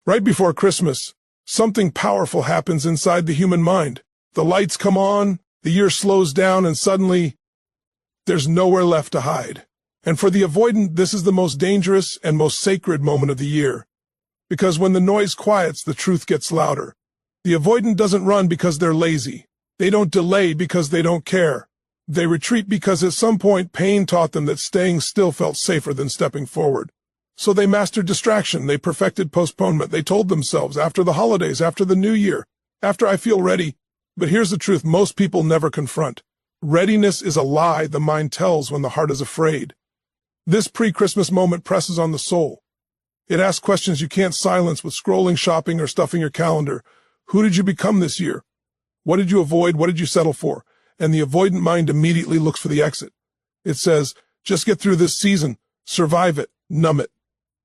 Right before Christmas, something powerful happens inside the human mind. The lights come on, the year slows down, and suddenly, there's nowhere left to hide. And for the avoidant, this is the most dangerous and most sacred moment of the year. Because when the noise quiets, the truth gets louder. The avoidant doesn't run because they're lazy. They don't delay because they don't care. They retreat because at some point pain taught them that staying still felt safer than stepping forward. So they mastered distraction, they perfected postponement, they told themselves, after the holidays, after the new year, after I feel ready. But here's the truth most people never confront. Readiness is a lie the mind tells when the heart is afraid. This pre-Christmas moment presses on the soul. It asks questions you can't silence with scrolling, shopping, or stuffing your calendar. Who did you become this year? What did you avoid? What did you settle for? And the avoidant mind immediately looks for the exit. It says, just get through this season, survive it, numb it.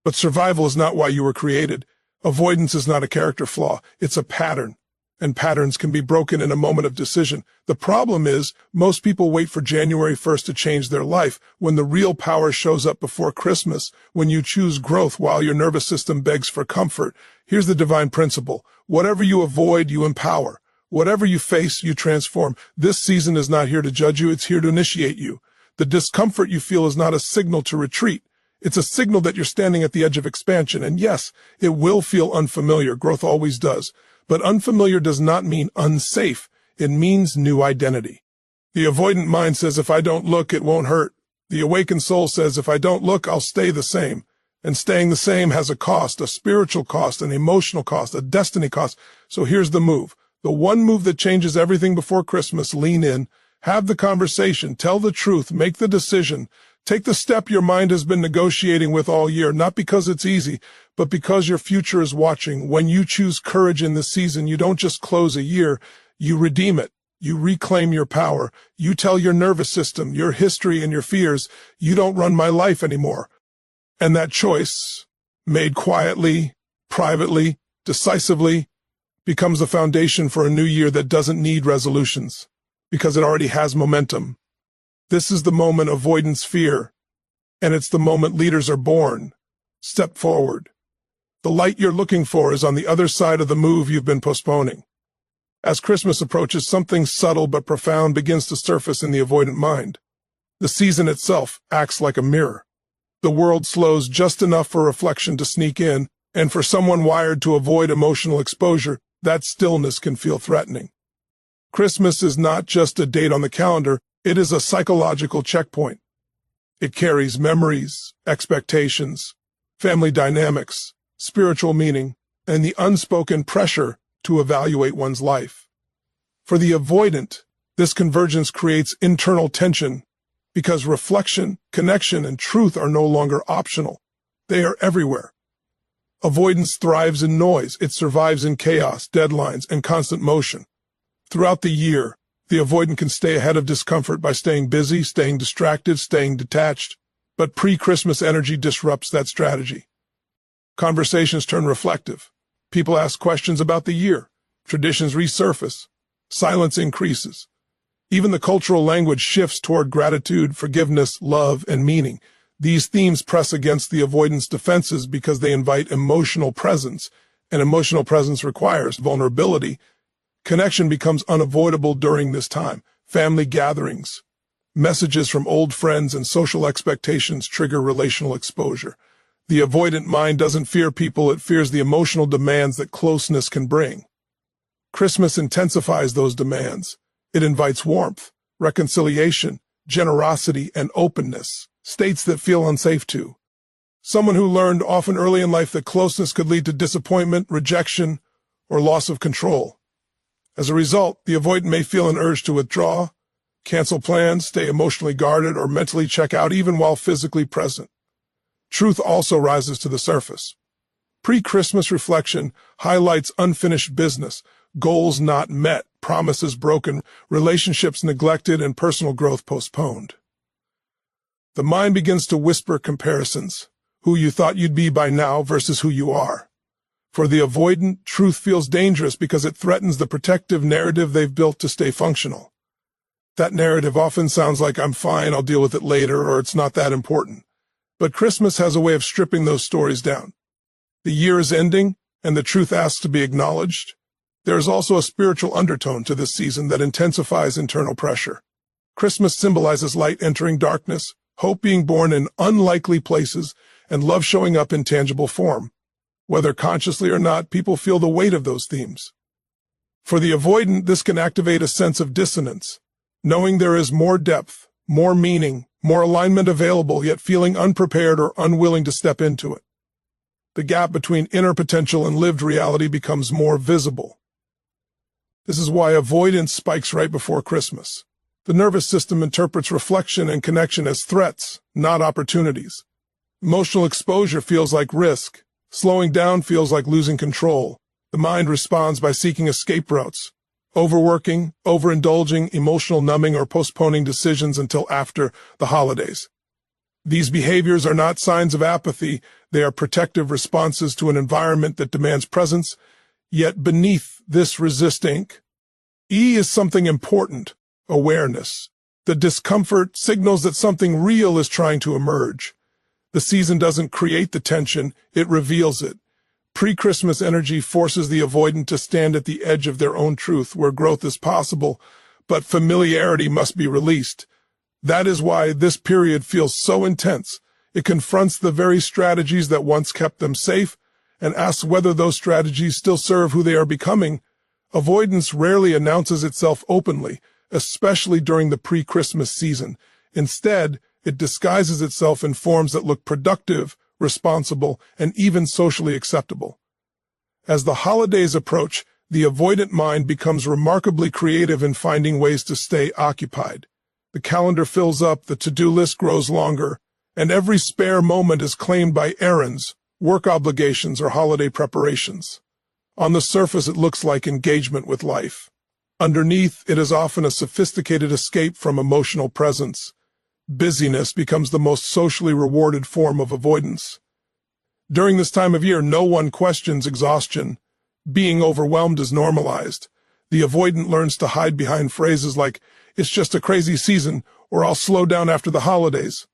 But survival is not why you were created. Avoidance is not a character flaw, it's a pattern. And patterns can be broken in a moment of decision. The problem is, most people wait for January 1st to change their life, when the real power shows up before Christmas, when you choose growth while your nervous system begs for comfort. Here's the divine principle. Whatever you avoid, you empower. Whatever you face, you transform. This season is not here to judge you, it's here to initiate you. The discomfort you feel is not a signal to retreat. It's a signal that you're standing at the edge of expansion. And yes, it will feel unfamiliar. Growth always does. But unfamiliar does not mean unsafe. It means new identity. The avoidant mind says, if I don't look, it won't hurt. The awakened soul says, if I don't look, I'll stay the same. And staying the same has a cost, a spiritual cost, an emotional cost, a destiny cost. So here's the move. The one move that changes everything before Christmas. Lean in, have the conversation, tell the truth, make the decision. Take the step your mind has been negotiating with all year, not because it's easy, but because your future is watching. When you choose courage in this season, you don't just close a year, you redeem it. You reclaim your power. You tell your nervous system, your history, and your fears, you don't run my life anymore. And that choice, made quietly, privately, decisively, becomes the foundation for a new year that doesn't need resolutions, because it already has momentum. This is the moment avoidance fear, and it's the moment leaders are born. Step forward. The light you're looking for is on the other side of the move you've been postponing. As Christmas approaches, something subtle but profound begins to surface in the avoidant mind. The season itself acts like a mirror. The world slows just enough for reflection to sneak in, and for someone wired to avoid emotional exposure, that stillness can feel threatening. Christmas is not just a date on the calendar, it is a psychological checkpoint. It carries memories, expectations, family dynamics, spiritual meaning, and the unspoken pressure to evaluate one's life. For the avoidant, this convergence creates internal tension because reflection, connection, and truth are no longer optional. They are everywhere. Avoidance thrives in noise. It survives in chaos, deadlines, and constant motion. Throughout the year, the avoidant can stay ahead of discomfort by staying busy, staying distracted, staying detached. But pre-Christmas energy disrupts that strategy. Conversations turn reflective. People ask questions about the year. Traditions resurface. Silence increases. Even the cultural language shifts toward gratitude, forgiveness, love, and meaning. These themes press against the avoidance defenses because they invite emotional presence, and emotional presence requires vulnerability. Connection becomes unavoidable during this time. Family gatherings, messages from old friends, and social expectations trigger relational exposure. The avoidant mind doesn't fear people, it fears the emotional demands that closeness can bring. Christmas intensifies those demands. It invites warmth, reconciliation, generosity, and openness, states that feel unsafe to. Someone who learned often early in life that closeness could lead to disappointment, rejection, or loss of control. As a result, the avoidant may feel an urge to withdraw, cancel plans, stay emotionally guarded, or mentally check out even while physically present. Truth also rises to the surface. Pre-Christmas reflection highlights unfinished business, goals not met, promises broken, relationships neglected, and personal growth postponed. The mind begins to whisper comparisons, who you thought you'd be by now versus who you are. For the avoidant, truth feels dangerous because it threatens the protective narrative they've built to stay functional. That narrative often sounds like, I'm fine, I'll deal with it later, or it's not that important. But Christmas has a way of stripping those stories down. The year is ending, and the truth asks to be acknowledged. There is also a spiritual undertone to this season that intensifies internal pressure. Christmas symbolizes light entering darkness, hope being born in unlikely places, and love showing up in tangible form. Whether consciously or not, people feel the weight of those themes. For the avoidant, this can activate a sense of dissonance, knowing there is more depth, more meaning, more alignment available, yet feeling unprepared or unwilling to step into it. The gap between inner potential and lived reality becomes more visible. This is why avoidance spikes right before Christmas. The nervous system interprets reflection and connection as threats, not opportunities. Emotional exposure feels like risk. Slowing down feels like losing control. The mind responds by seeking escape routes, overworking, overindulging, emotional numbing, or postponing decisions until after the holidays. These behaviors are not signs of apathy. They are protective responses to an environment that demands presence. Yet beneath this resisting is something important: awareness. The discomfort signals that something real is trying to emerge. The season doesn't create the tension, it reveals it. Pre-Christmas energy forces the avoidant to stand at the edge of their own truth, where growth is possible, but familiarity must be released. That is why this period feels so intense. It confronts the very strategies that once kept them safe and asks whether those strategies still serve who they are becoming. Avoidance rarely announces itself openly, especially during the pre-Christmas season. Instead, it disguises itself in forms that look productive, responsible, and even socially acceptable. As the holidays approach, the avoidant mind becomes remarkably creative in finding ways to stay occupied. The calendar fills up, the to-do list grows longer, and every spare moment is claimed by errands, work obligations, or holiday preparations. On the surface, it looks like engagement with life. Underneath, it is often a sophisticated escape from emotional presence. Busyness becomes the most socially rewarded form of avoidance. During this time of year, no one questions exhaustion. Being overwhelmed is normalized. The avoidant learns to hide behind phrases like, "It's just a crazy season," or "I'll slow down after the holidays."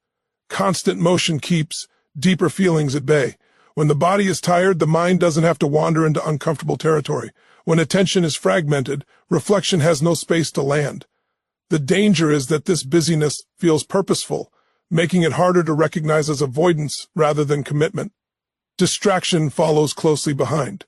Constant motion keeps deeper feelings at bay. When the body is tired, the mind doesn't have to wander into uncomfortable territory. When attention is fragmented, reflection has no space to land. The danger is that this busyness feels purposeful, making it harder to recognize as avoidance rather than commitment. Distraction follows closely behind.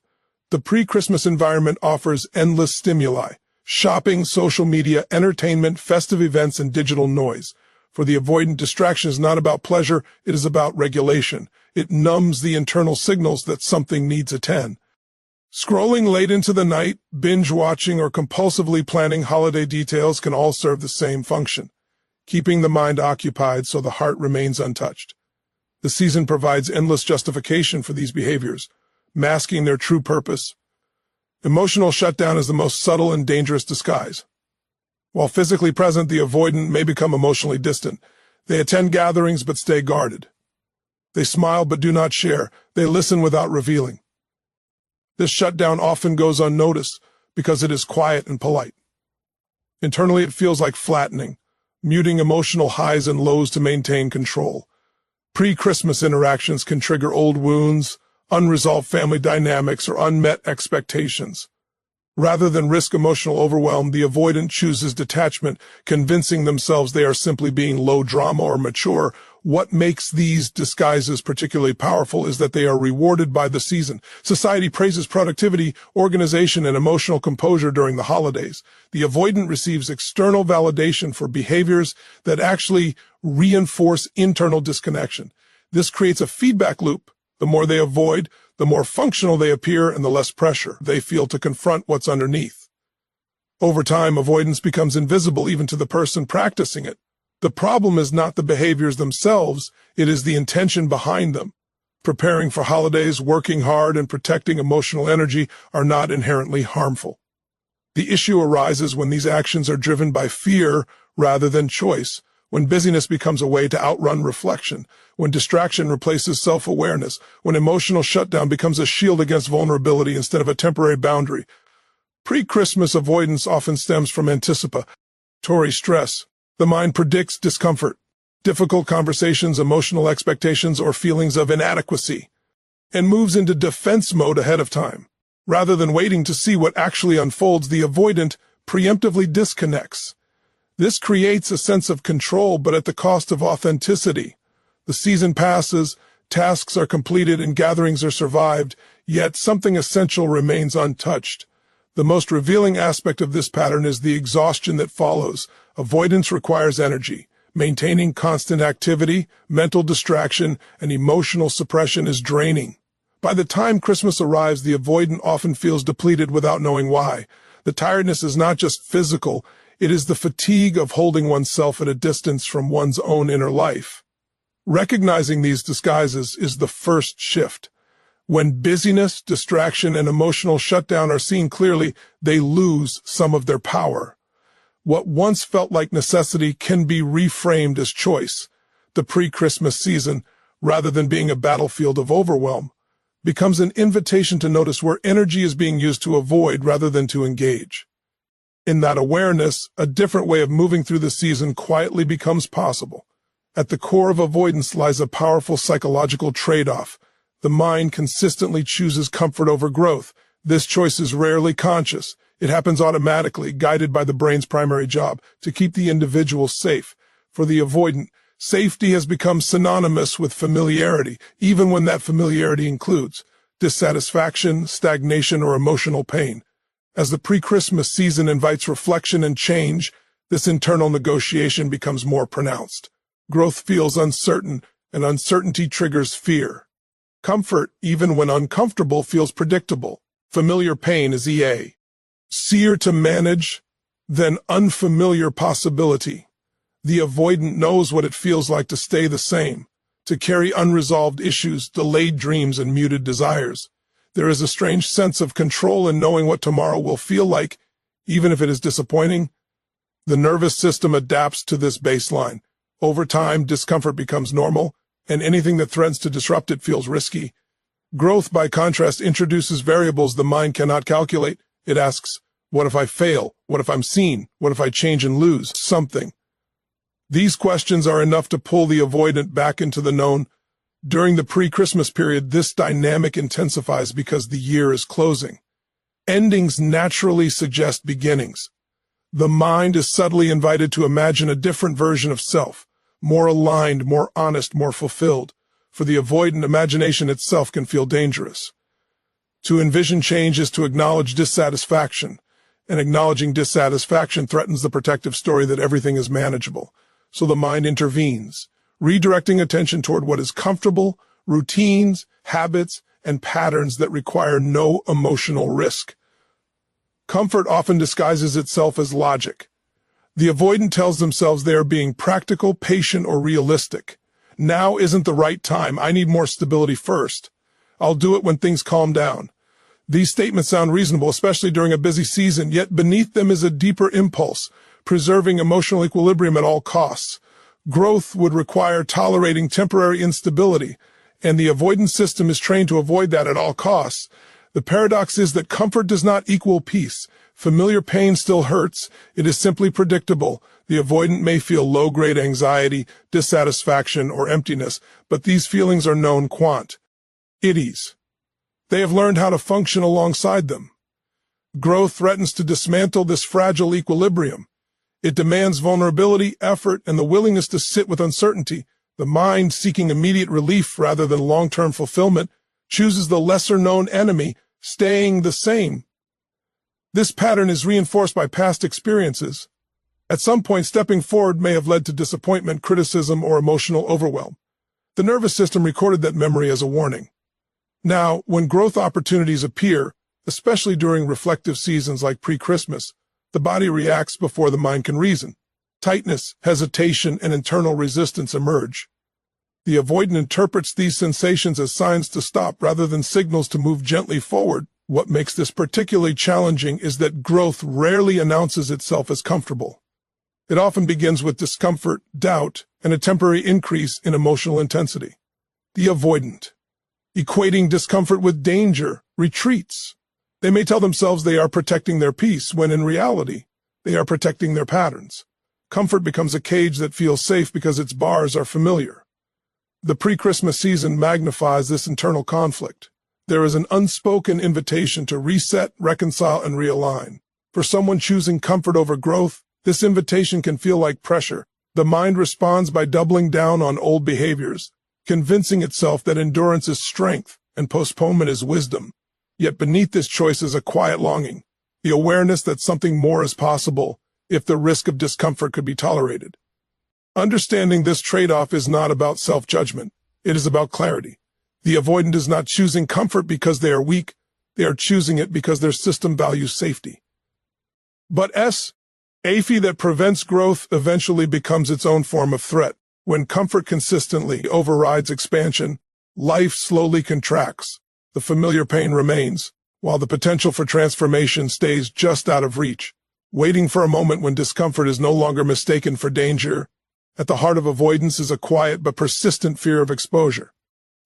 The pre-Christmas environment offers endless stimuli: shopping, social media, entertainment, festive events, and digital noise. For the avoidant, distraction is not about pleasure, it is about regulation. It numbs the internal signals that something needs attend. Scrolling late into the night, binge-watching, or compulsively planning holiday details can all serve the same function, keeping the mind occupied so the heart remains untouched. The season provides endless justification for these behaviors, masking their true purpose. Emotional shutdown is the most subtle and dangerous disguise. While physically present, the avoidant may become emotionally distant. They attend gatherings but stay guarded. They smile but do not share. They listen without revealing. This shutdown often goes unnoticed because it is quiet and polite. Internally, it feels like flattening, muting emotional highs and lows to maintain control. Pre-Christmas interactions can trigger old wounds, unresolved family dynamics, or unmet expectations. Rather than risk emotional overwhelm, the avoidant chooses detachment, convincing themselves they are simply being low drama or mature. What makes these disguises particularly powerful is that they are rewarded by the season. Society praises productivity, organization, and emotional composure during the holidays. The avoidant receives external validation for behaviors that actually reinforce internal disconnection. This creates a feedback loop. The more they avoid, the more functional they appear and the less pressure they feel to confront what's underneath. Over time, avoidance becomes invisible even to the person practicing it. The problem is not the behaviors themselves, it is the intention behind them. Preparing for holidays, working hard, and protecting emotional energy are not inherently harmful. The issue arises when these actions are driven by fear rather than choice, when busyness becomes a way to outrun reflection, when distraction replaces self-awareness, when emotional shutdown becomes a shield against vulnerability instead of a temporary boundary. Pre-Christmas avoidance often stems from anticipatory stress. The mind predicts discomfort, difficult conversations, emotional expectations, or feelings of inadequacy. and moves into defense mode ahead of time. Rather than waiting to see what actually unfolds, the avoidant preemptively disconnects. This creates a sense of control, but at the cost of authenticity. The season passes, tasks are completed, and gatherings are survived, yet something essential remains untouched. The most revealing aspect of this pattern is the exhaustion that follows. Avoidance requires energy. Maintaining constant activity, mental distraction, and emotional suppression is draining. By the time Christmas arrives, the avoidant often feels depleted without knowing why. The tiredness is not just physical, it is the fatigue of holding oneself at a distance from one's own inner life. Recognizing these disguises is the first shift. When busyness, distraction, and emotional shutdown are seen clearly, they lose some of their power. What once felt like necessity can be reframed as choice. The pre-Christmas season, rather than being a battlefield of overwhelm, becomes an invitation to notice where energy is being used to avoid rather than to engage. In that awareness, a different way of moving through the season quietly becomes possible. At the core of avoidance lies a powerful psychological trade-off. The mind consistently chooses comfort over growth. This choice is rarely conscious. It happens automatically, guided by the brain's primary job, to keep the individual safe. For the avoidant, safety has become synonymous with familiarity, even when that familiarity includes dissatisfaction, stagnation, or emotional pain. As the pre-Christmas season invites reflection and change, this internal negotiation becomes more pronounced. Growth feels uncertain, and uncertainty triggers fear. Comfort, even when uncomfortable, feels predictable. Familiar pain is easier to manage than unfamiliar possibility. The avoidant knows what it feels like to stay the same, to carry unresolved issues, delayed dreams, and muted desires. There is a strange sense of control in knowing what tomorrow will feel like, even if it is disappointing. The nervous system adapts to this baseline. Over time, discomfort becomes normal, and anything that threatens to disrupt it feels risky. Growth, by contrast, introduces variables the mind cannot calculate. It asks, what if I fail? What if I'm seen? What if I change and lose something? These questions are enough to pull the avoidant back into the known. During the pre-Christmas period, this dynamic intensifies because the year is closing. Endings naturally suggest beginnings. The mind is subtly invited to imagine a different version of self, more aligned, more honest, more fulfilled. For the avoidant, imagination itself can feel dangerous. To envision change is to acknowledge dissatisfaction, and acknowledging dissatisfaction threatens the protective story that everything is manageable. So the mind intervenes, redirecting attention toward what is comfortable, routines, habits, and patterns that require no emotional risk. Comfort often disguises itself as logic. The avoidant tells themselves they are being practical, patient, or realistic. Now isn't the right time. I need more stability first. I'll do it when things calm down. These statements sound reasonable, especially during a busy season, yet beneath them is a deeper impulse, preserving emotional equilibrium at all costs. Growth would require tolerating temporary instability, and the avoidance system is trained to avoid that at all costs. The paradox is that comfort does not equal peace. Familiar pain still hurts. It is simply predictable. The avoidant may feel low-grade anxiety, dissatisfaction, or emptiness, but these feelings are known quantities. They have learned how to function alongside them. Growth threatens to dismantle this fragile equilibrium. It demands vulnerability, effort, and the willingness to sit with uncertainty. The mind, seeking immediate relief rather than long-term fulfillment, chooses the lesser-known enemy, staying the same. This pattern is reinforced by past experiences. At some point, stepping forward may have led to disappointment, criticism, or emotional overwhelm. The nervous system recorded that memory as a warning. Now, when growth opportunities appear, especially during reflective seasons like pre-Christmas, the body reacts before the mind can reason. Tightness, hesitation, and internal resistance emerge. The avoidant interprets these sensations as signs to stop rather than signals to move gently forward. What makes this particularly challenging is that growth rarely announces itself as comfortable. It often begins with discomfort, doubt, and a temporary increase in emotional intensity. The avoidant, equating discomfort with danger, retreats. They may tell themselves they are protecting their peace, when in reality, they are protecting their patterns. Comfort becomes a cage that feels safe because its bars are familiar. The pre-Christmas season magnifies this internal conflict. There is an unspoken invitation to reset, reconcile, and realign. For someone choosing comfort over growth, this invitation can feel like pressure. The mind responds by doubling down on old behaviors, convincing itself that endurance is strength and postponement is wisdom. Yet beneath this choice is a quiet longing, the awareness that something more is possible if the risk of discomfort could be tolerated. Understanding this trade-off is not about self-judgment. It is about clarity. The avoidant is not choosing comfort because they are weak. They are choosing it because their system values safety. But a fee that prevents growth eventually becomes its own form of threat. When comfort consistently overrides expansion, life slowly contracts. The familiar pain remains, while the potential for transformation stays just out of reach, waiting for a moment when discomfort is no longer mistaken for danger. At the heart of avoidance is a quiet but persistent fear of exposure.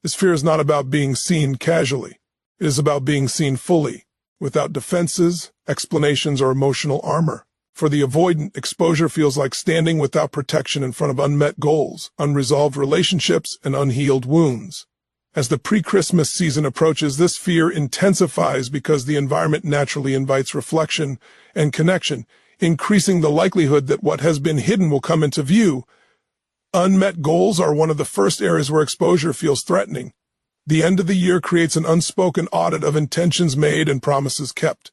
This fear is not about being seen casually. It is about being seen fully, without defenses, explanations, or emotional armor. For the avoidant, exposure feels like standing without protection in front of unmet goals, unresolved relationships, and unhealed wounds. As the pre-Christmas season approaches, this fear intensifies because the environment naturally invites reflection and connection, increasing the likelihood that what has been hidden will come into view. Unmet goals are one of the first areas where exposure feels threatening. The end of the year creates an unspoken audit of intentions made and promises kept.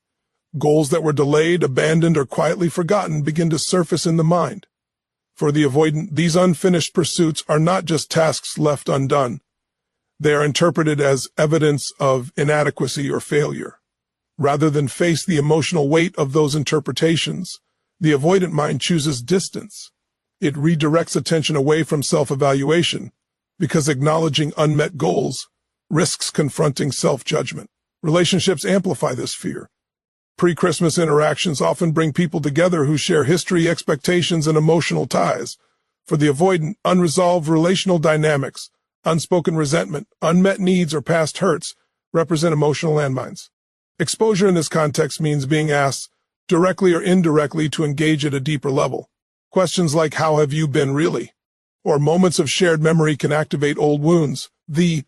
Goals that were delayed, abandoned, or quietly forgotten begin to surface in the mind. For the avoidant, these unfinished pursuits are not just tasks left undone. They are interpreted as evidence of inadequacy or failure. Rather than face the emotional weight of those interpretations, the avoidant mind chooses distance. It redirects attention away from self-evaluation, because acknowledging unmet goals risks confronting self-judgment. Relationships amplify this fear. Pre-Christmas interactions often bring people together who share history, expectations, and emotional ties. For the avoidant, unresolved relational dynamics, unspoken resentment, unmet needs, or past hurts represent emotional landmines. Exposure in this context means being asked, directly or indirectly, to engage at a deeper level. Questions like, "How have you been really?" or moments of shared memory can activate old wounds. The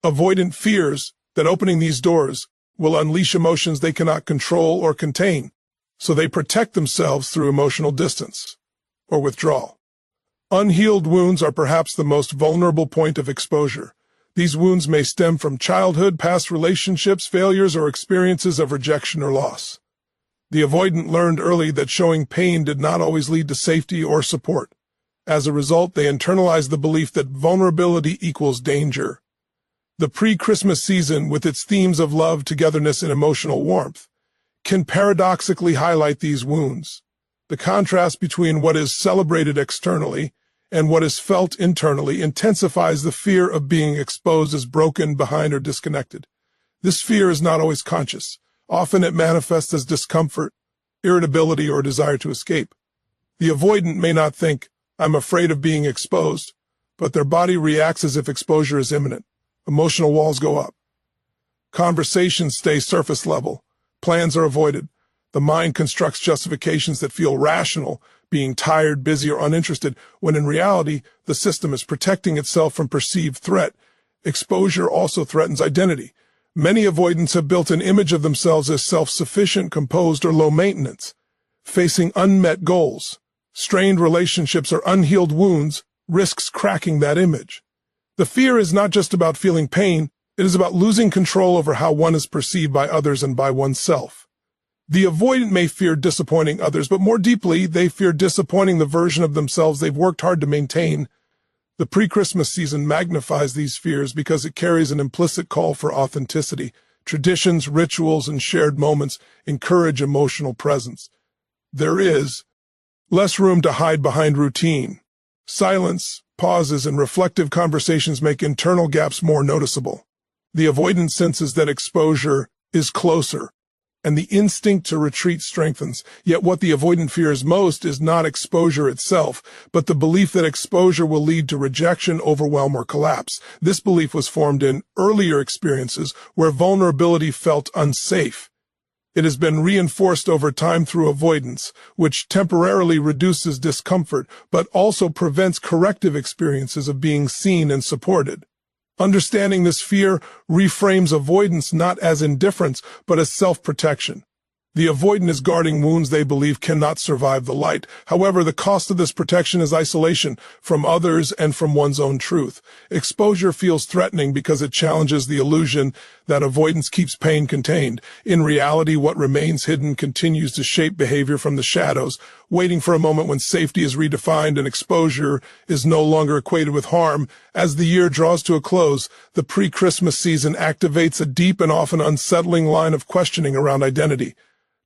avoidant fears that opening these doors will unleash emotions they cannot control or contain, so they protect themselves through emotional distance or withdrawal. Unhealed wounds are perhaps the most vulnerable point of exposure. These wounds may stem from childhood, past relationships, failures, or experiences of rejection or loss. The avoidant learned early that showing pain did not always lead to safety or support. As a result, they internalized the belief that vulnerability equals danger. The pre-Christmas season, with its themes of love, togetherness, and emotional warmth, can paradoxically highlight these wounds. The contrast between what is celebrated externally and what is felt internally intensifies the fear of being exposed as broken, behind, or disconnected. This fear is not always conscious. Often it manifests as discomfort, irritability, or a desire to escape. The avoidant may not think, "I'm afraid of being exposed," but their body reacts as if exposure is imminent. Emotional walls go up. Conversations stay surface level. Plans are avoided. The mind constructs justifications that feel rational, being tired, busy, or uninterested, when in reality, the system is protecting itself from perceived threat. Exposure also threatens identity. Many avoidants have built an image of themselves as self-sufficient, composed, or low maintenance. Facing unmet goals, strained relationships, or unhealed wounds risks cracking that image. The fear is not just about feeling pain, it is about losing control over how one is perceived by others and by oneself. The avoidant may fear disappointing others, but more deeply, they fear disappointing the version of themselves they've worked hard to maintain. The pre-Christmas season magnifies these fears because it carries an implicit call for authenticity. Traditions, rituals, and shared moments encourage emotional presence. There is less room to hide behind routine. Silence, pauses, and reflective conversations make internal gaps more noticeable. The avoidant senses that exposure is closer, and the instinct to retreat strengthens. Yet what the avoidant fears most is not exposure itself, but the belief that exposure will lead to rejection, overwhelm, or collapse. This belief was formed in earlier experiences where vulnerability felt unsafe. It has been reinforced over time through avoidance, which temporarily reduces discomfort, but also prevents corrective experiences of being seen and supported. Understanding this fear reframes avoidance not as indifference, but as self-protection. The avoidant is guarding wounds they believe cannot survive the light. However, the cost of this protection is isolation from others and from one's own truth. Exposure feels threatening because it challenges the illusion that avoidance keeps pain contained. In reality, what remains hidden continues to shape behavior from the shadows, waiting for a moment when safety is redefined and exposure is no longer equated with harm. As the year draws to a close, the pre-Christmas season activates a deep and often unsettling line of questioning around identity.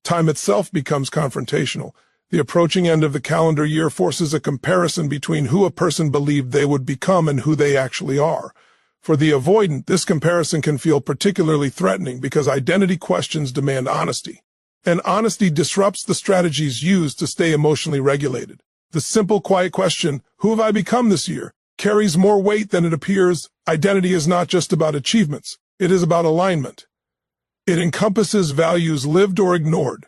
Time itself becomes confrontational. The approaching end of the calendar year forces a comparison between who a person believed they would become and who they actually are. For the avoidant, this comparison can feel particularly threatening because identity questions demand honesty. And honesty disrupts the strategies used to stay emotionally regulated. The simple, quiet question, "Who have I become this year?" carries more weight than it appears. Identity is not just about achievements. It is about alignment. It encompasses values lived or ignored,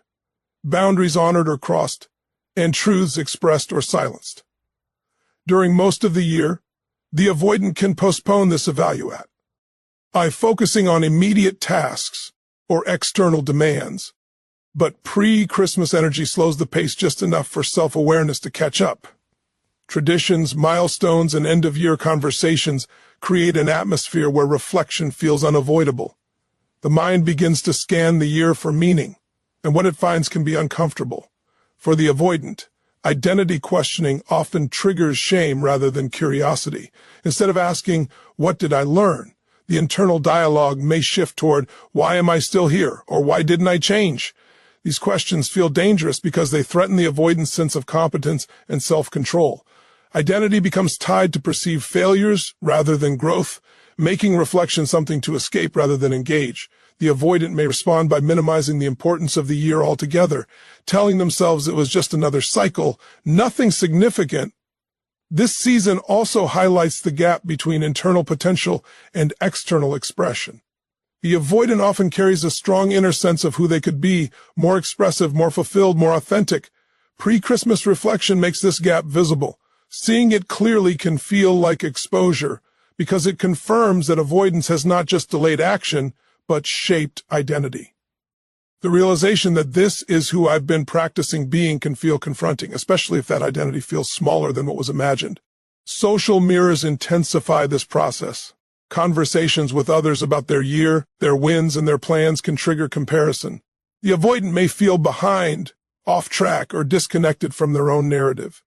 boundaries honored or crossed, and truths expressed or silenced. During most of the year, the avoidant can postpone this evaluate by focusing on immediate tasks or external demands, but pre-Christmas energy slows the pace just enough for self-awareness to catch up. Traditions, milestones, and end-of-year conversations create an atmosphere where reflection feels unavoidable. The mind begins to scan the year for meaning, and what it finds can be uncomfortable. For the avoidant, identity questioning often triggers shame rather than curiosity. Instead of asking, "What did I learn?" the internal dialogue may shift toward, "Why am I still here?" or "Why didn't I change?" These questions feel dangerous because they threaten the avoidant's sense of competence and self-control. Identity becomes tied to perceived failures rather than growth, making reflection something to escape rather than engage. The avoidant may respond by minimizing the importance of the year altogether, telling themselves it was just another cycle, nothing significant. This season also highlights the gap between internal potential and external expression. The avoidant often carries a strong inner sense of who they could be, more expressive, more fulfilled, more authentic. Pre-Christmas reflection makes this gap visible. Seeing it clearly can feel like exposure, because it confirms that avoidance has not just delayed action, but shaped identity. The realization that this is who I've been practicing being can feel confronting, especially if that identity feels smaller than what was imagined. Social mirrors intensify this process. Conversations with others about their year, their wins, and their plans can trigger comparison. The avoidant may feel behind, off track, or disconnected from their own narrative.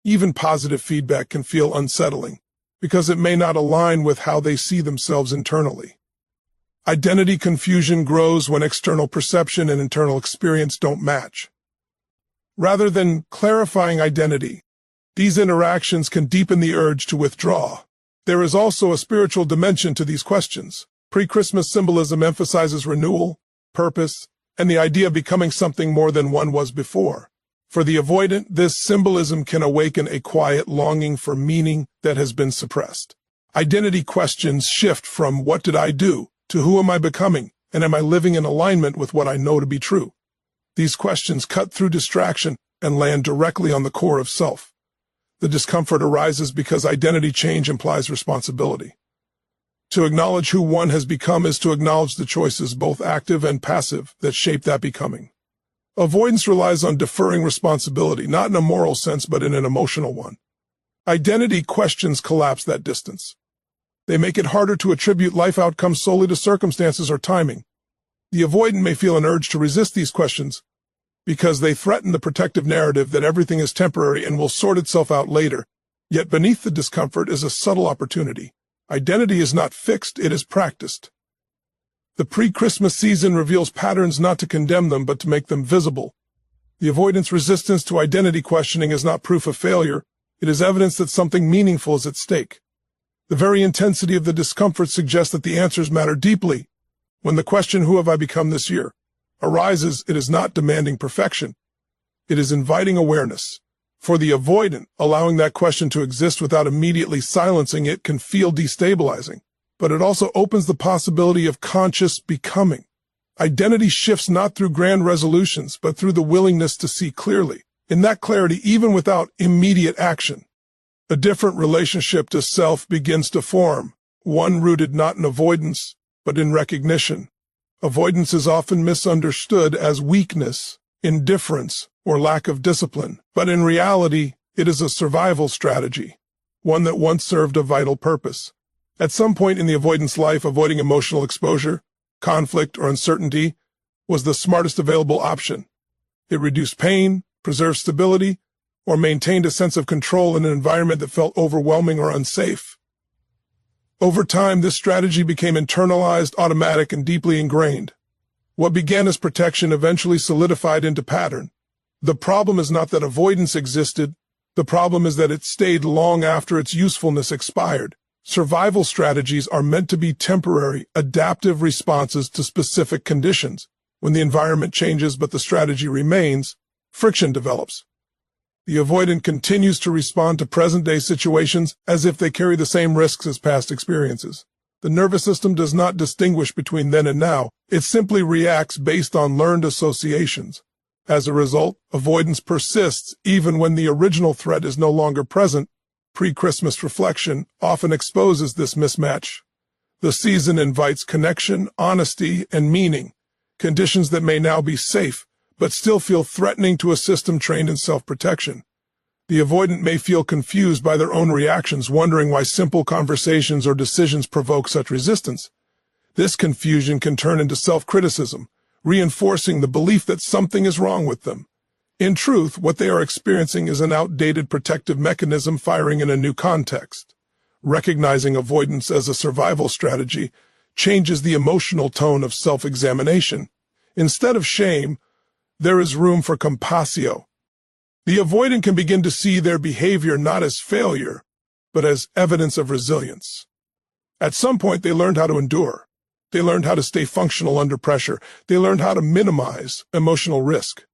Even positive feedback can feel unsettling, because it may not align with how they see themselves internally. Identity confusion grows when external perception and internal experience don't match. Rather than clarifying identity, these interactions can deepen the urge to withdraw. There is also a spiritual dimension to these questions. Pre-Christmas symbolism emphasizes renewal, purpose, and the idea of becoming something more than one was before. For the avoidant, this symbolism can awaken a quiet longing for meaning that has been suppressed. Identity questions shift from "what did I do?" to "who am I becoming?" and "am I living in alignment with what I know to be true?" These questions cut through distraction and land directly on the core of self. The discomfort arises because identity change implies responsibility. To acknowledge who one has become is to acknowledge the choices, both active and passive, that shape that becoming. Avoidance relies on deferring responsibility, not in a moral sense, but in an emotional one. Identity questions collapse that distance. They make it harder to attribute life outcomes solely to circumstances or timing. The avoidant may feel an urge to resist these questions because they threaten the protective narrative that everything is temporary and will sort itself out later. Yet beneath the discomfort is a subtle opportunity. Identity is not fixed, it is practiced. The pre-Christmas season reveals patterns not to condemn them, but to make them visible. The avoidant's resistance to identity questioning is not proof of failure. It is evidence that something meaningful is at stake. The very intensity of the discomfort suggests that the answers matter deeply. When the question, "Who have I become this year?" arises, it is not demanding perfection. It is inviting awareness. For the avoidant, allowing that question to exist without immediately silencing it can feel destabilizing, but it also opens the possibility of conscious becoming. Identity shifts not through grand resolutions, but through the willingness to see clearly. In that clarity, even without immediate action, a different relationship to self begins to form, one rooted not in avoidance, but in recognition. Avoidance is often misunderstood as weakness, indifference, or lack of discipline, but in reality, it is a survival strategy, one that once served a vital purpose. At some point in the avoidance life, avoiding emotional exposure, conflict, or uncertainty was the smartest available option. It reduced pain, preserved stability, or maintained a sense of control in an environment that felt overwhelming or unsafe. Over time, this strategy became internalized, automatic, and deeply ingrained. What began as protection eventually solidified into pattern. The problem is not that avoidance existed. The problem is that it stayed long after its usefulness expired. Survival strategies are meant to be temporary, adaptive responses to specific conditions. When the environment changes but the strategy remains, friction develops. The avoidant continues to respond to present-day situations as if they carry the same risks as past experiences. The nervous system does not distinguish between then and now. It simply reacts based on learned associations. As a result, avoidance persists even when the original threat is no longer present. Pre-Christmas reflection often exposes this mismatch. The season invites connection, honesty, and meaning, conditions that may now be safe, but still feel threatening to a system trained in self-protection. The avoidant may feel confused by their own reactions, wondering why simple conversations or decisions provoke such resistance. This confusion can turn into self-criticism, reinforcing the belief that something is wrong with them. In truth, what they are experiencing is an outdated protective mechanism firing in a new context. Recognizing avoidance as a survival strategy changes the emotional tone of self-examination. Instead of shame, there is room for compassio. The avoidant can begin to see their behavior not as failure, but as evidence of resilience. At some point, they learned how to endure. They learned how to stay functional under pressure. They learned how to minimize emotional risk.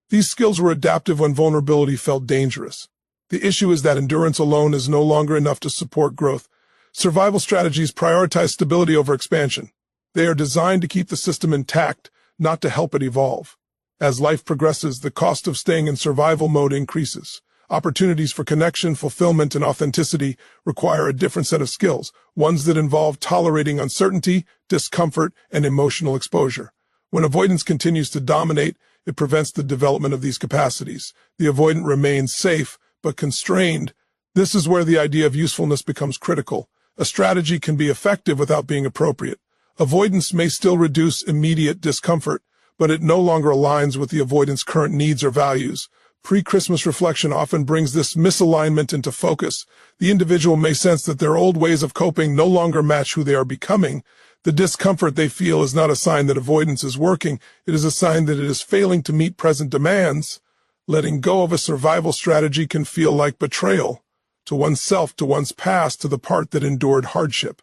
These skills were adaptive when vulnerability felt dangerous. The issue is that endurance alone is no longer enough to support growth. Survival strategies prioritize stability over expansion. They are designed to keep the system intact, not to help it evolve. As life progresses, the cost of staying in survival mode increases. Opportunities for connection, fulfillment, and authenticity require a different set of skills, ones that involve tolerating uncertainty, discomfort, and emotional exposure. When avoidance continues to dominate, it prevents the development of these capacities. The avoidant remains safe, but constrained. This is where the idea of usefulness becomes critical. A strategy can be effective without being appropriate. Avoidance may still reduce immediate discomfort, but it no longer aligns with the avoidant's current needs or values. Pre-Christmas reflection often brings this misalignment into focus. The individual may sense that their old ways of coping no longer match who they are becoming. The discomfort they feel is not a sign that avoidance is working. It is a sign that it is failing to meet present demands. Letting go of a survival strategy can feel like betrayal to oneself, to one's past, to the part that endured hardship.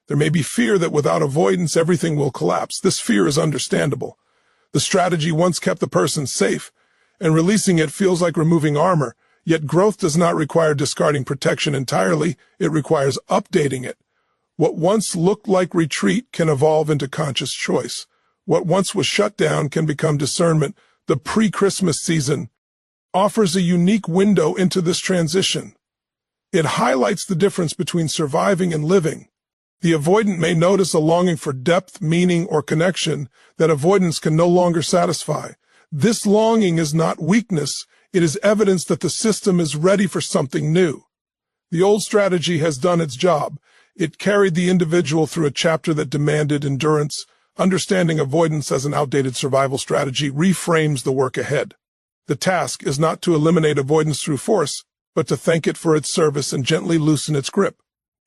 There may be fear that without avoidance, everything will collapse. This fear is understandable. The strategy once kept the person safe, and releasing it feels like removing armor. Yet growth does not require discarding protection entirely. It requires updating it. What once looked like retreat can evolve into conscious choice. What once was shut down can become discernment. The pre-Christmas season offers a unique window into this transition. It highlights the difference between surviving and living. The avoidant may notice a longing for depth, meaning, or connection that avoidance can no longer satisfy. This longing is not weakness. It is evidence that the system is ready for something new. The old strategy has done its job. It carried the individual through a chapter that demanded endurance. Understanding avoidance as an outdated survival strategy reframes the work ahead. The task is not to eliminate avoidance through force, but to thank it for its service and gently loosen its grip.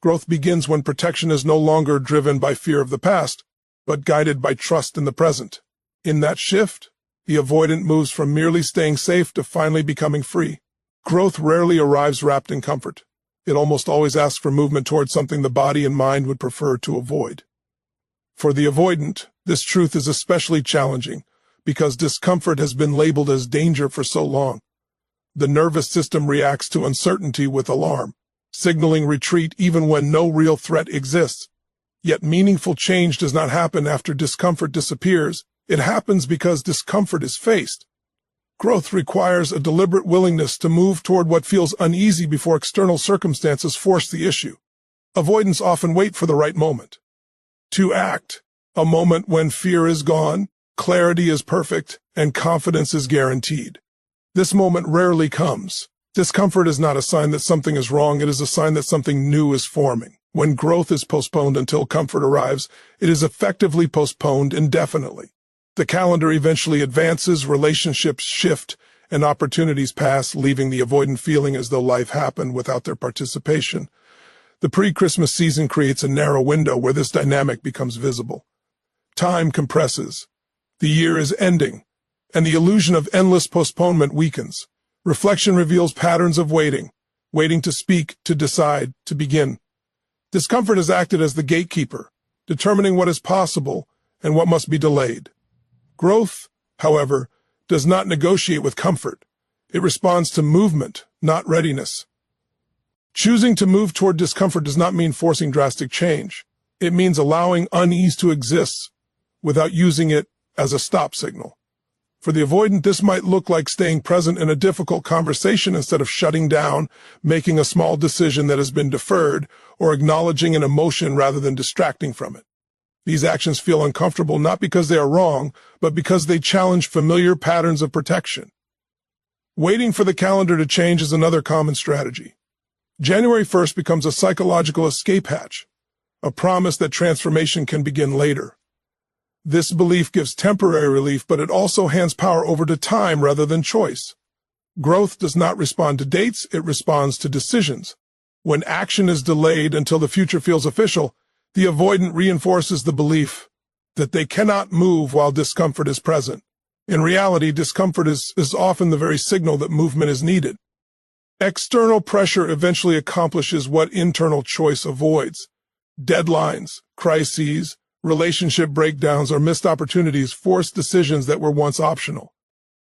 Growth begins when protection is no longer driven by fear of the past, but guided by trust in the present. In that shift, the avoidant moves from merely staying safe to finally becoming free. Growth rarely arrives wrapped in comfort. It almost always asks for movement towards something the body and mind would prefer to avoid. For the avoidant, this truth is especially challenging because discomfort has been labeled as danger for so long. The nervous system reacts to uncertainty with alarm, signaling retreat even when no real threat exists. Yet meaningful change does not happen after discomfort disappears. It happens because discomfort is faced. Growth requires a deliberate willingness to move toward what feels uneasy before external circumstances force the issue. Avoidants often wait for the right moment to act, a moment when fear is gone, clarity is perfect, and confidence is guaranteed. This moment rarely comes. Discomfort is not a sign that something is wrong, it is a sign that something new is forming. When growth is postponed until comfort arrives, it is effectively postponed indefinitely. The calendar eventually advances, relationships shift, and opportunities pass, leaving the avoidant feeling as though life happened without their participation. The pre-Christmas season creates a narrow window where this dynamic becomes visible. Time compresses. The year is ending, and the illusion of endless postponement weakens. Reflection reveals patterns of waiting to speak, to decide, to begin. Discomfort has acted as the gatekeeper, determining what is possible and what must be delayed. Growth, however, does not negotiate with comfort. It responds to movement, not readiness. Choosing to move toward discomfort does not mean forcing drastic change. It means allowing unease to exist without using it as a stop signal. For the avoidant, this might look like staying present in a difficult conversation instead of shutting down, making a small decision that has been deferred, or acknowledging an emotion rather than distracting from it. These actions feel uncomfortable not because they are wrong, but because they challenge familiar patterns of protection. Waiting for the calendar to change is another common strategy. January 1st becomes a psychological escape hatch, a promise that transformation can begin later. This belief gives temporary relief, but it also hands power over to time rather than choice. Growth does not respond to dates, it responds to decisions. When action is delayed until the future feels official, the avoidant reinforces the belief that they cannot move while discomfort is present. In reality, discomfort is often the very signal that movement is needed. External pressure eventually accomplishes what internal choice avoids. Deadlines, crises, relationship breakdowns, or missed opportunities force decisions that were once optional.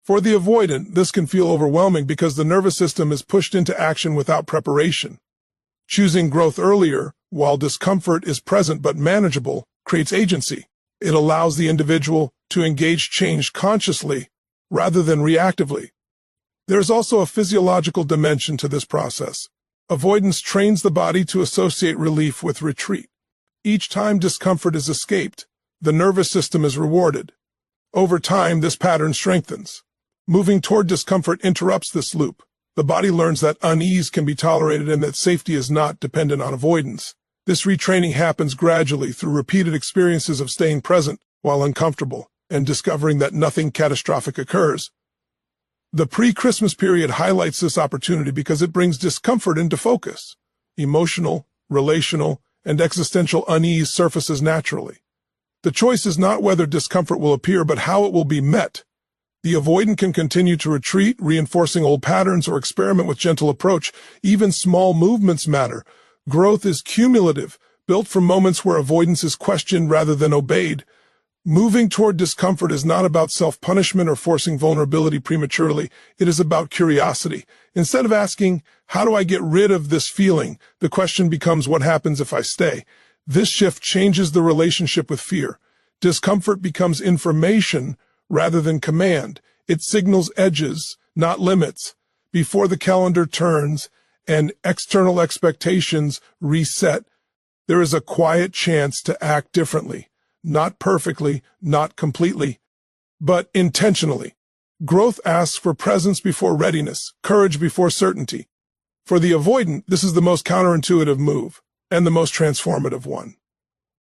For the avoidant, this can feel overwhelming because the nervous system is pushed into action without preparation. Choosing growth earlier, while discomfort is present but manageable, creates agency. It allows the individual to engage change consciously rather than reactively. There is also a physiological dimension to this process. Avoidance trains the body to associate relief with retreat. Each time discomfort is escaped, the nervous system is rewarded. Over time, this pattern strengthens. Moving toward discomfort interrupts this loop. The body learns that unease can be tolerated and that safety is not dependent on avoidance. This retraining happens gradually through repeated experiences of staying present while uncomfortable and discovering that nothing catastrophic occurs. The pre-Christmas period highlights this opportunity because it brings discomfort into focus. Emotional, relational, and existential unease surfaces naturally. The choice is not whether discomfort will appear, but how it will be met. The avoidant can continue to retreat, reinforcing old patterns, or experiment with gentle approach. Even small movements matter. Growth is cumulative, built from moments where avoidance is questioned rather than obeyed. Moving toward discomfort is not about self-punishment or forcing vulnerability prematurely. It is about curiosity. Instead of asking, "How do I get rid of this feeling?" the question becomes, "What happens if I stay?" This shift changes the relationship with fear. Discomfort becomes information rather than command. It signals edges, not limits. Before the calendar turns and external expectations reset, there is a quiet chance to act differently. Not perfectly, not completely, but intentionally. Growth asks for presence before readiness, courage before certainty. For the avoidant, this is the most counterintuitive move, and the most transformative one.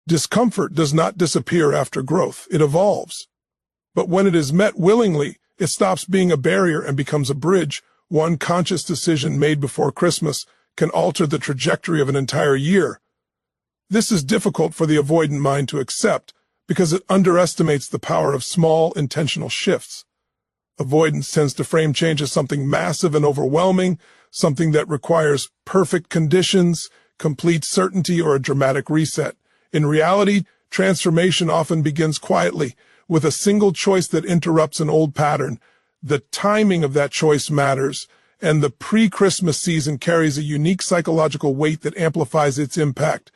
Discomfort does not disappear after growth, it evolves. But when it is met willingly, it stops being a barrier and becomes a bridge. One conscious decision made before Christmas can alter the trajectory of an entire year. This is difficult for the avoidant mind to accept because it underestimates the power of small, intentional shifts. Avoidance tends to frame change as something massive and overwhelming, something that requires perfect conditions, complete certainty, or a dramatic reset. In reality, transformation often begins quietly, with a single choice that interrupts an old pattern. The timing of that choice matters, and the pre-Christmas season carries a unique psychological weight that amplifies its impact.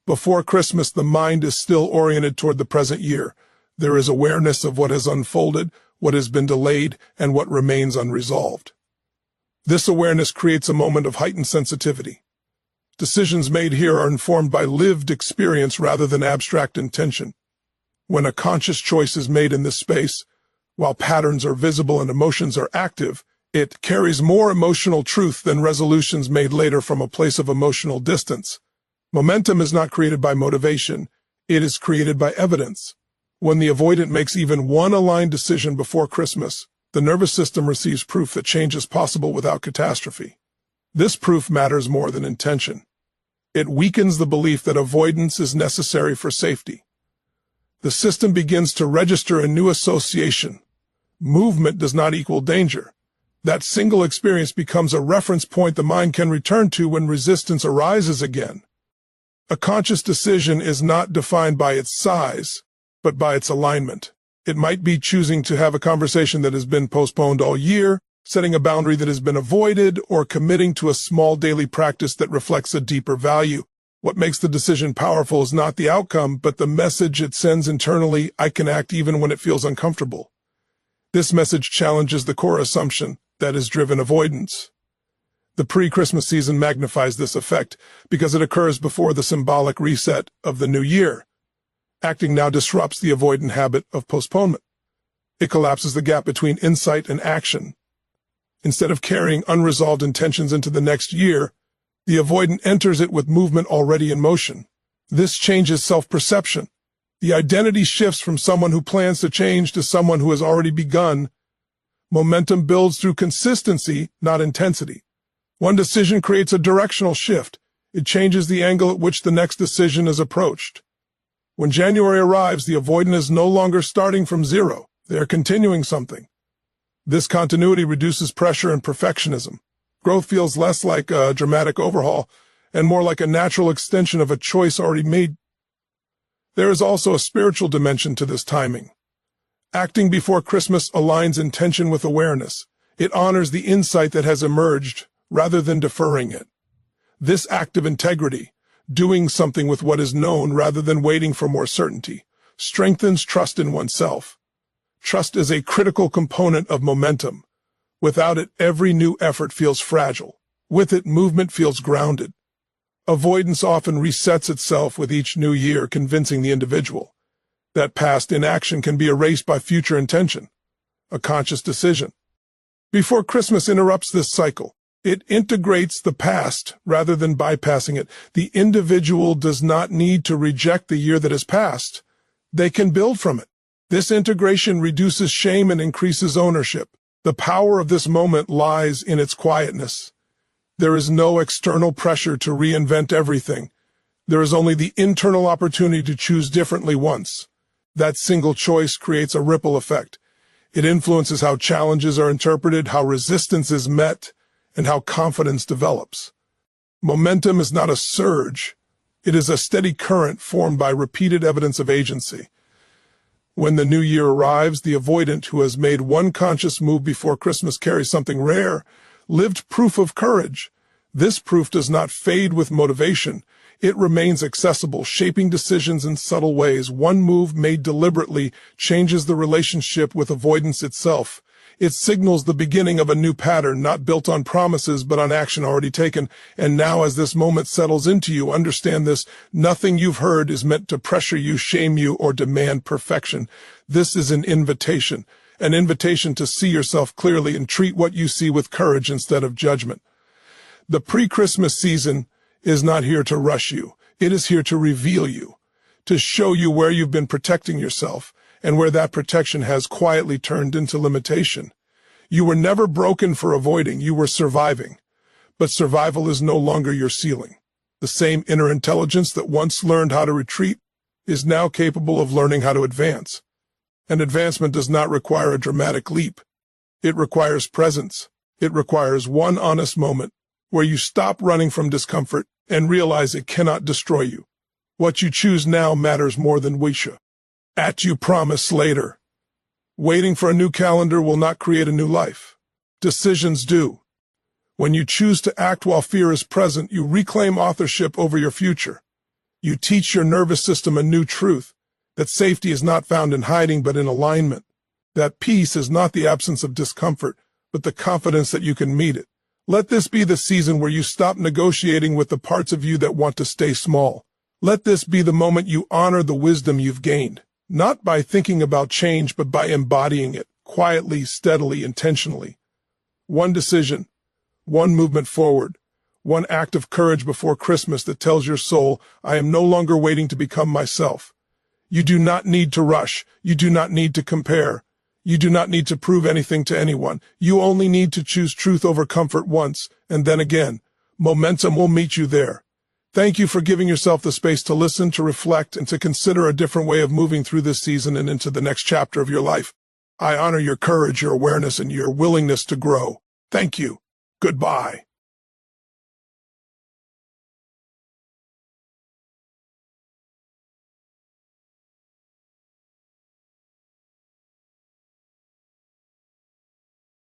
Before Christmas, the mind is still oriented toward the present year. There is awareness of what has unfolded, what has been delayed, and what remains unresolved. This awareness creates a moment of heightened sensitivity. Decisions made here are informed by lived experience rather than abstract intention. When a conscious choice is made in this space, while patterns are visible and emotions are active, it carries more emotional truth than resolutions made later from a place of emotional distance. Momentum is not created by motivation, it is created by evidence. When the avoidant makes even one aligned decision before Christmas, the nervous system receives proof that change is possible without catastrophe. This proof matters more than intention. It weakens the belief that avoidance is necessary for safety. The system begins to register a new association. Movement does not equal danger. That single experience becomes a reference point the mind can return to when resistance arises again. A conscious decision is not defined by its size, but by its alignment. It might be choosing to have a conversation that has been postponed all year, setting a boundary that has been avoided, or committing to a small daily practice that reflects a deeper value. What makes the decision powerful is not the outcome, but the message it sends internally: I can act even when it feels uncomfortable. This message challenges the core assumption that has driven avoidance. The pre-Christmas season magnifies this effect because it occurs before the symbolic reset of the new year. Acting now disrupts the avoidant habit of postponement. It collapses the gap between insight and action. Instead of carrying unresolved intentions into the next year, the avoidant enters it with movement already in motion. This changes self-perception. The identity shifts from someone who plans to change to someone who has already begun. Momentum builds through consistency, not intensity. One decision creates a directional shift. It changes the angle at which the next decision is approached. When January arrives, the avoidant is no longer starting from zero. They are continuing something. This continuity reduces pressure and perfectionism. Growth feels less like a dramatic overhaul and more like a natural extension of a choice already made. There is also a spiritual dimension to this timing. Acting before Christmas aligns intention with awareness. It honors the insight that has emerged rather than deferring it. This act of integrity, doing something with what is known rather than waiting for more certainty, strengthens trust in oneself. Trust is a critical component of momentum. Without it, every new effort feels fragile. With it, movement feels grounded. Avoidance often resets itself with each new year, convincing the individual that past inaction can be erased by future intention, a conscious decision. Before Christmas interrupts this cycle. It integrates the past rather than bypassing it. The individual does not need to reject the year that has passed. They can build from it. This integration reduces shame and increases ownership. The power of this moment lies in its quietness. There is no external pressure to reinvent everything. There is only the internal opportunity to choose differently once. That single choice creates a ripple effect. It influences how challenges are interpreted, how resistance is met, and how confidence develops. Momentum is not a surge. It is a steady current formed by repeated evidence of agency. When the new year arrives, the avoidant who has made one conscious move before Christmas carries something rare, lived proof of courage. This proof does not fade with motivation. It remains accessible, shaping decisions in subtle ways. One move made deliberately changes the relationship with avoidance itself. It signals the beginning of a new pattern, not built on promises, but on action already taken. And now, as this moment settles into you, understand this: nothing you've heard is meant to pressure you, shame you, or demand perfection. This is an invitation to see yourself clearly and treat what you see with courage instead of judgment. The pre-Christmas season is not here to rush you. It is here to reveal you, to show you where you've been protecting yourself, and where that protection has quietly turned into limitation. You were never broken for avoiding, you were surviving. But survival is no longer your ceiling. The same inner intelligence that once learned how to retreat is now capable of learning how to advance. And advancement does not require a dramatic leap. It requires presence. It requires one honest moment where you stop running from discomfort and realize it cannot destroy you. What you choose now matters more than we should. At you promise later. Waiting for a new calendar will not create a new life. Decisions do. When you choose to act while fear is present, you reclaim authorship over your future. You teach your nervous system a new truth, that safety is not found in hiding but in alignment. That peace is not the absence of discomfort, but the confidence that you can meet it. Let this be the season where you stop negotiating with the parts of you that want to stay small. Let this be the moment you honor the wisdom you've gained, not by thinking about change, but by embodying it, quietly, steadily, intentionally. One decision, one movement forward, one act of courage before Christmas that tells your soul, I am no longer waiting to become myself. You do not need to rush. You do not need to compare. You do not need to prove anything to anyone. You only need to choose truth over comfort once, and then again. Momentum will meet you there. Thank you for giving yourself the space to listen, to reflect, and to consider a different way of moving through this season and into the next chapter of your life. I honor your courage, your awareness, and your willingness to grow. Thank you. Goodbye.